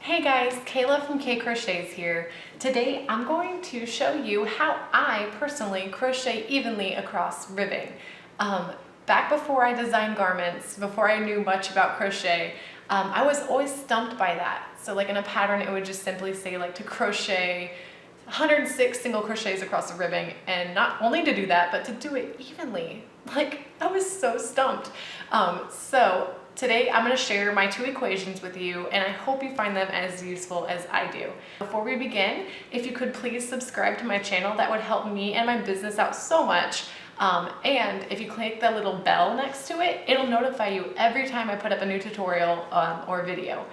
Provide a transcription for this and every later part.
Hey guys, Kayla from Krochets here. Today I'm going to show you how I personally crochet evenly across ribbing. Back before I designed garments, before I knew much about crochet, I was always stumped by that. So like in a pattern it would just simply say like to crochet 106 single crochets across the ribbing, and not only to do that but to do it evenly. Like I was so stumped. So today I'm going to share my two equations with you, and I hope you find them as useful as I do. Before we begin, if you could please subscribe to my channel, that would help me and my business out so much. And if you click the little bell next to it, it'll notify you every time I put up a new tutorial or video.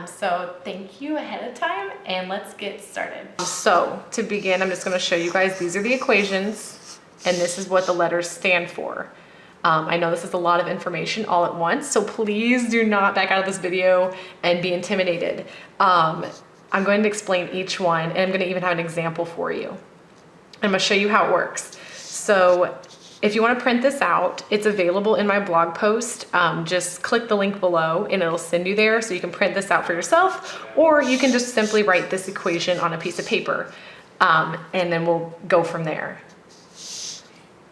So thank you ahead of time, and let's get started. So to begin, I'm just going to show you guys, these are the equations, and this is what the letters stand for. I know this is a lot of information all at once, so please do not back out of this video and be intimidated. I'm going to explain each one, and I'm going to even have an example for you. I'm going to show you how it works. So if you want to print this out, it's available in my blog post. Just click the link below and it'll send you there so you can print this out for yourself, or you can just simply write this equation on a piece of paper, and then we'll go from there.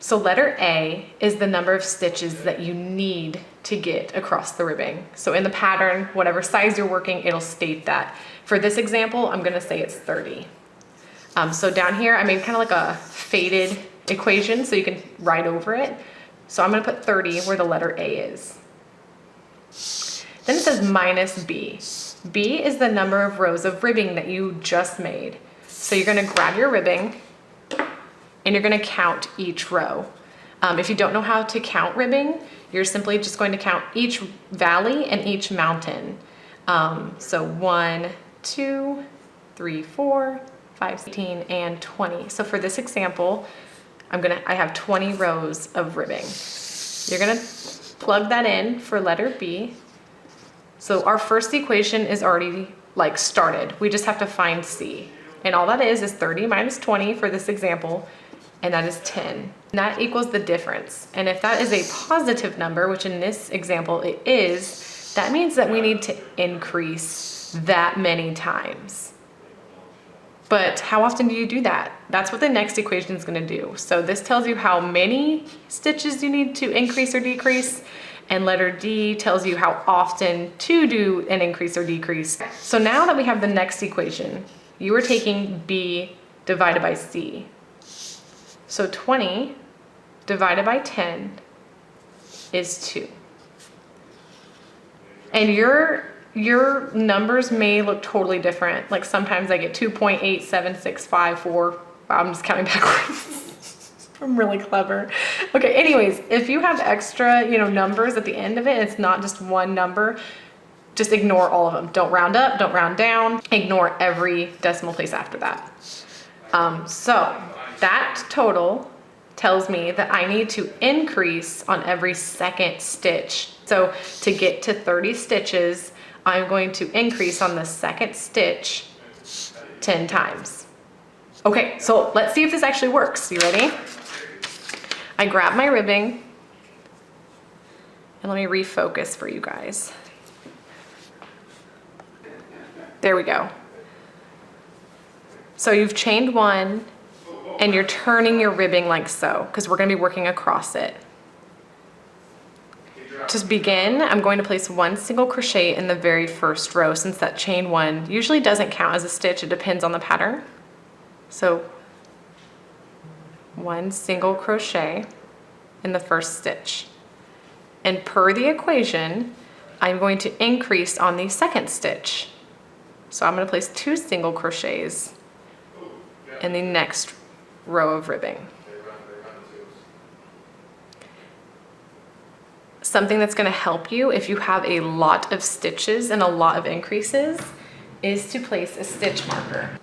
So letter A is the number of stitches that you need to get across the ribbing. So in the pattern, whatever size you're working, it'll state that. For this example, I'm gonna say it's 30. So down here, I made kind of like a faded equation so you can write over it. So I'm gonna put 30 where the letter A is. Then it says minus B. B is the number of rows of ribbing that you just made. So you're gonna grab your ribbing, and you're going to count each row. If you don't know how to count ribbing, you're simply just going to count each valley and each mountain. So 1, 2, 3, 4, 5, 16, and 20. So for this example, I have 20 rows of ribbing. You're going to plug that in for letter B. So our first equation is already like started. We just have to find C. And all that is 30 minus 20 for this example, and that is 10. And that equals the difference. And if that is a positive number, which in this example it is, that means that we need to increase that many times. But how often do you do that? That's what the next equation is going to do. So this tells you how many stitches you need to increase or decrease, and letter D tells you how often to do an increase or decrease. So now that we have the next equation, you are taking B divided by C. So 20 divided by 10 is 2. And your numbers may look totally different. Like sometimes I get 2.87654. Wow, I'm just counting backwards. I'm really clever. Okay, anyways, if you have extra, numbers at the end of it, it's not just one number, just ignore all of them. Don't round up, don't round down, ignore every decimal place after that. So that total tells me that I need to increase on every second stitch. So to get to 30 stitches, I'm going to increase on the second stitch 10 times. Okay, so let's see if this actually works. You ready? I grab my ribbing, and let me refocus for you guys. There we go. So you've chained one, and you're turning your ribbing like so, because we're going to be working across it. To begin, I'm going to place 1 single crochet in the very first row, since that chain 1 usually doesn't count as a stitch. It depends on the pattern. So 1 single crochet in the first stitch. And per the equation, I'm going to increase on the second stitch. So I'm going to place 2 single crochets in the next row of ribbing. Something that's going to help you if you have a lot of stitches and a lot of increases is to place a stitch marker.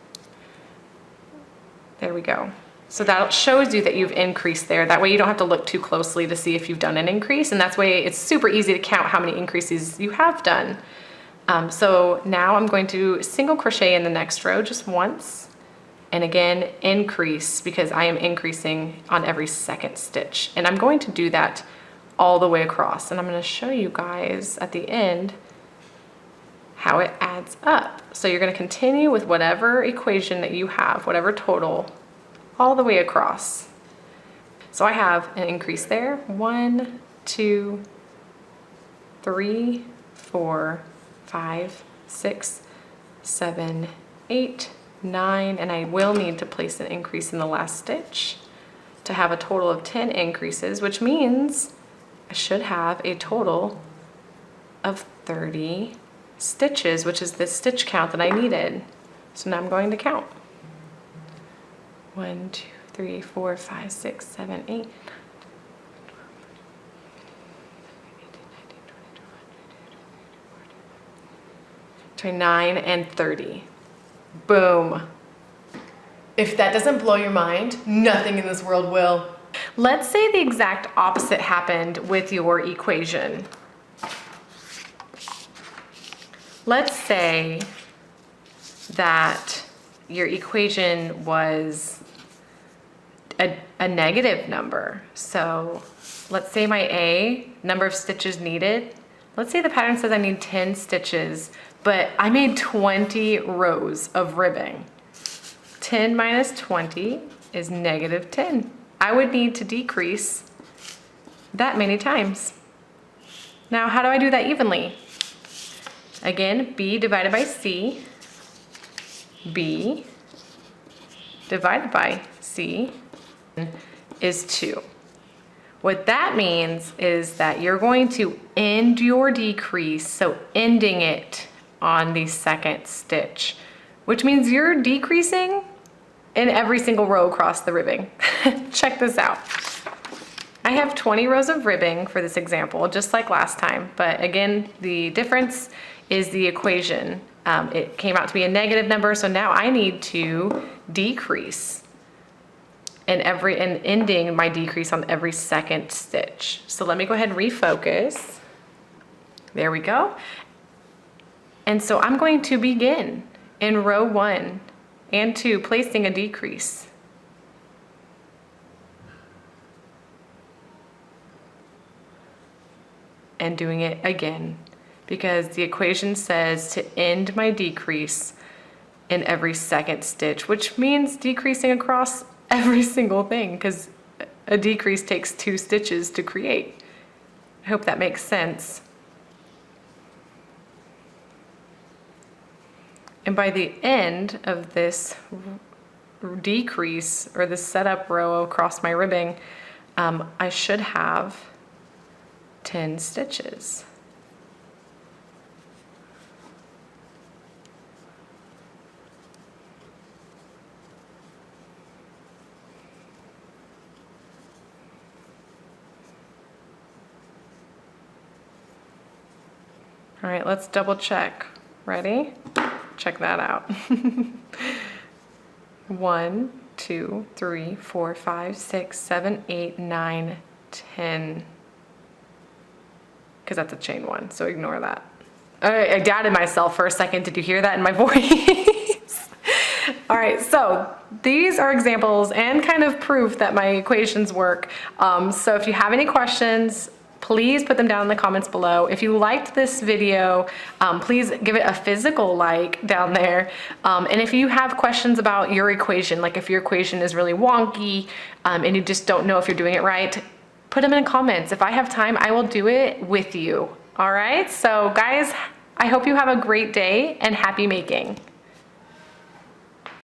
There we go. So that shows you that you've increased there. That way you don't have to look too closely to see if you've done an increase, and that's way it's super easy to count how many increases you have done. So now I'm going to single crochet in the next row just once. And again, increase, because I am increasing on every second stitch. And I'm going to do that all the way across. And I'm going to show you guys at the end how it adds up. So you're going to continue with whatever equation that you have, whatever total, all the way across. So I have an increase there. 1, 2, 3, 4, 5, 6, 7, 8, 9, and I will need to place an increase in the last stitch to have a total of 10 increases, which means I should have a total of 30 stitches, which is the stitch count that I needed. So now I'm going to count. 1, 2, 3, 4, 5, 6, 7, 8, 29 and 30. Boom. If that doesn't blow your mind, nothing in this world will. Let's say the exact opposite happened with your equation. Let's say that your equation was a negative number. So let's say my A, number of stitches needed. Let's say the pattern says I need 10 stitches, but I made 20 rows of ribbing. 10 minus 20 is negative 10. I would need to decrease that many times. Now, how do I do that evenly? Again, B divided by C, B divided by C is 2. What that means is that you're going to end your decrease, so ending it on the second stitch, which means you're decreasing in every single row across the ribbing. Check this out. I have 20 rows of ribbing for this example, just like last time, but again, the difference is the equation. It came out to be a negative number, so now I need to decrease and ending my decrease on every second stitch. So let me go ahead and refocus. There we go. And so I'm going to begin in row 1 and 2, placing a decrease. And doing it again, because the equation says to end my decrease in every second stitch, which means decreasing across every single thing, because a decrease takes 2 stitches to create. I hope that makes sense. And by the end of this decrease, or the setup row across my ribbing, I should have 10 stitches. All right, let's double check. Ready? Check that out. 1, 2, 3, 4, 5, 6, 7, 8, 9, 10. Because that's a chain 1, so ignore that. I doubted myself for a second. Did you hear that in my voice? All right, so these are examples and kind of proof that my equations work. So if you have any questions, please put them down in the comments below. If you liked this video, please give it a physical like down there. And if you have questions about your equation, like if your equation is really wonky and you just don't know if you're doing it right, put them in the comments. If I have time, I will do it with you. All right, so guys, I hope you have a great day and happy making.